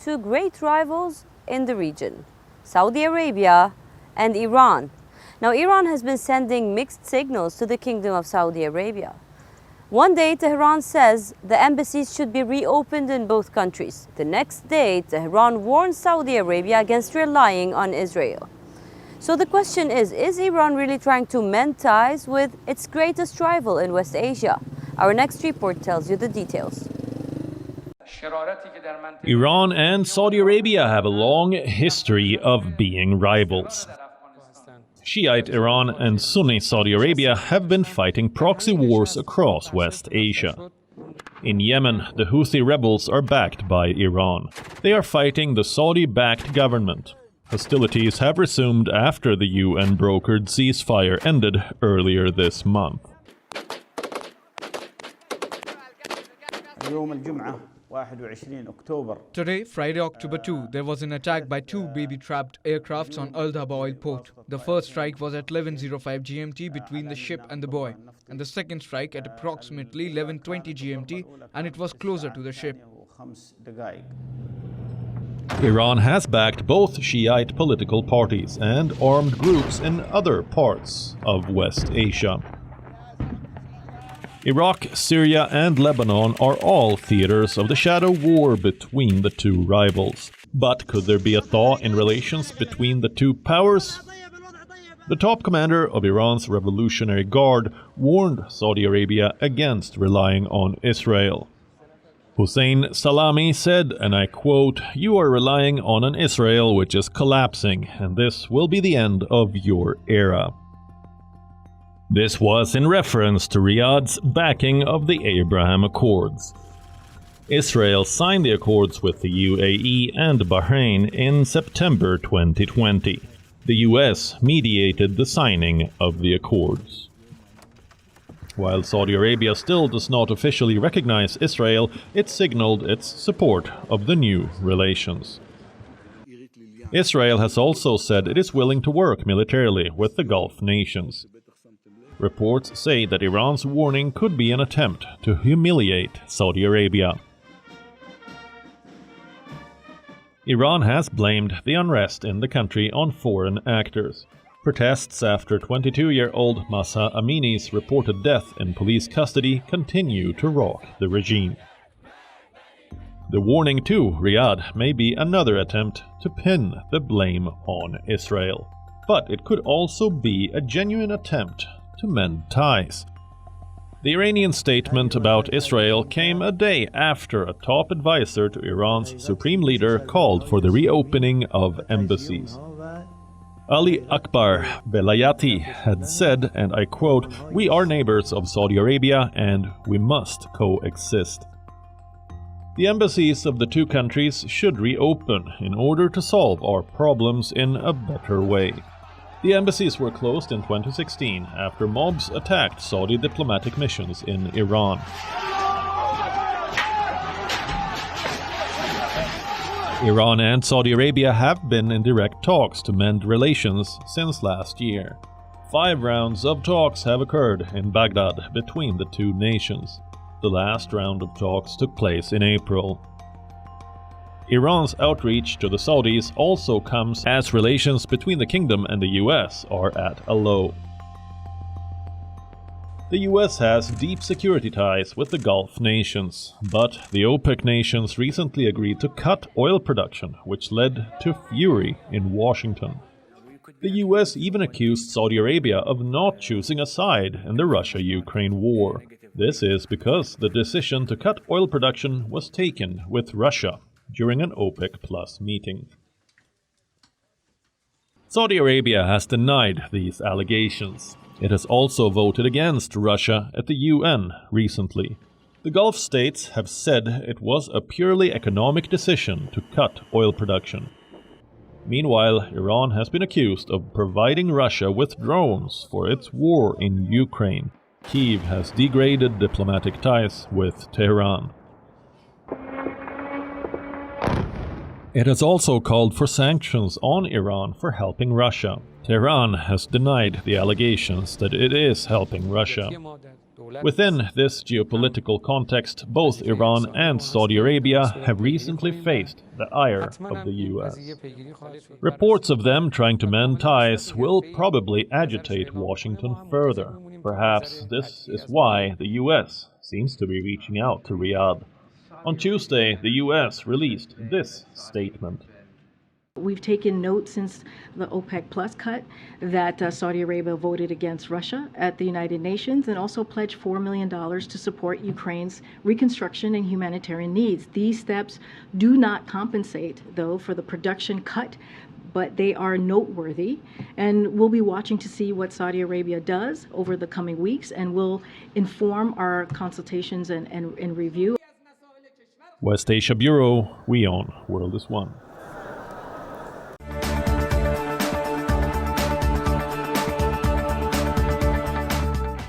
two great rivals in the region, Saudi Arabia and Iran. Now, Iran has been sending mixed signals to the Kingdom of Saudi Arabia. One day, Tehran says the embassies should be reopened in both countries. The next day, Tehran warns Saudi Arabia against relying on Israel. So the question is Iran really trying to mend ties with its greatest rival in West Asia? Our next report tells you the details. Iran and Saudi Arabia have a long history of being rivals. Shiite Iran and Sunni Saudi Arabia have been fighting proxy wars across West Asia. In Yemen, the Houthi rebels are backed by Iran. They are fighting the Saudi-backed government. Hostilities have resumed after the UN-brokered ceasefire ended earlier this month. Today, Friday, October 2, there was an attack by two baby-trapped aircrafts on Al Dhaba oil port. The first strike was at 11:05 GMT between the ship and the buoy, and the second strike at approximately 11:20 GMT, and it was closer to the ship. Iran has backed both Shiite political parties and armed groups in other parts of West Asia. Iraq, Syria and Lebanon are all theaters of the shadow war between the two rivals. But could there be a thaw in relations between the two powers? The top commander of Iran's Revolutionary Guard warned Saudi Arabia against relying on Israel. Hussein Salami said, and I quote, "You are relying on an Israel which is collapsing, and this will be the end of your era." This was in reference to Riyadh's backing of the Abraham Accords. Israel signed the accords with the UAE and Bahrain in September 2020. The US mediated the signing of the accords. While Saudi Arabia still does not officially recognize Israel, it signaled its support of the new relations. Israel has also said it is willing to work militarily with the Gulf nations. Reports say that Iran's warning could be an attempt to humiliate Saudi Arabia. Iran has blamed the unrest in the country on foreign actors. Protests after 22-year-old Mahsa Amini's reported death in police custody continue to rock the regime. The warning to Riyadh may be another attempt to pin the blame on Israel. But it could also be a genuine attempt to mend ties. The Iranian statement about Israel came a day after a top advisor to Iran's supreme leader called for the reopening of embassies. Ali Akbar Velayati had said, and I quote, "We are neighbors of Saudi Arabia and we must coexist." The embassies of the two countries should reopen in order to solve our problems in a better way. The embassies were closed in 2016 after mobs attacked Saudi diplomatic missions in Iran. Iran and Saudi Arabia have been in direct talks to mend relations since last year. 5 rounds of talks have occurred in Baghdad between the two nations. The last round of talks took place in April. Iran's outreach to the Saudis also comes as relations between the kingdom and the US are at a low. The US has deep security ties with the Gulf nations, but the OPEC nations recently agreed to cut oil production, which led to fury in Washington. The US even accused Saudi Arabia of not choosing a side in the Russia-Ukraine war. This is because the decision to cut oil production was taken with Russia during an OPEC Plus meeting. Saudi Arabia has denied these allegations. It has also voted against Russia at the UN recently. The Gulf states have said it was a purely economic decision to cut oil production. Meanwhile, Iran has been accused of providing Russia with drones for its war in Ukraine. Kyiv has degraded diplomatic ties with Tehran. It has also called for sanctions on Iran for helping Russia. Tehran has denied the allegations that it is helping Russia. Within this geopolitical context, both Iran and Saudi Arabia have recently faced the ire of the US. Reports of them trying to mend ties will probably agitate Washington further. Perhaps this is why the US seems to be reaching out to Riyadh. On Tuesday, the US released this statement. We've taken note since the OPEC Plus cut that Saudi Arabia voted against Russia at the United Nations and also pledged $4 million to support Ukraine's reconstruction and humanitarian needs. These steps do not compensate, though, for the production cut, but they are noteworthy. And we'll be watching to see what Saudi Arabia does over the coming weeks, and we'll inform our consultations and review. West Asia Bureau, WION World is One.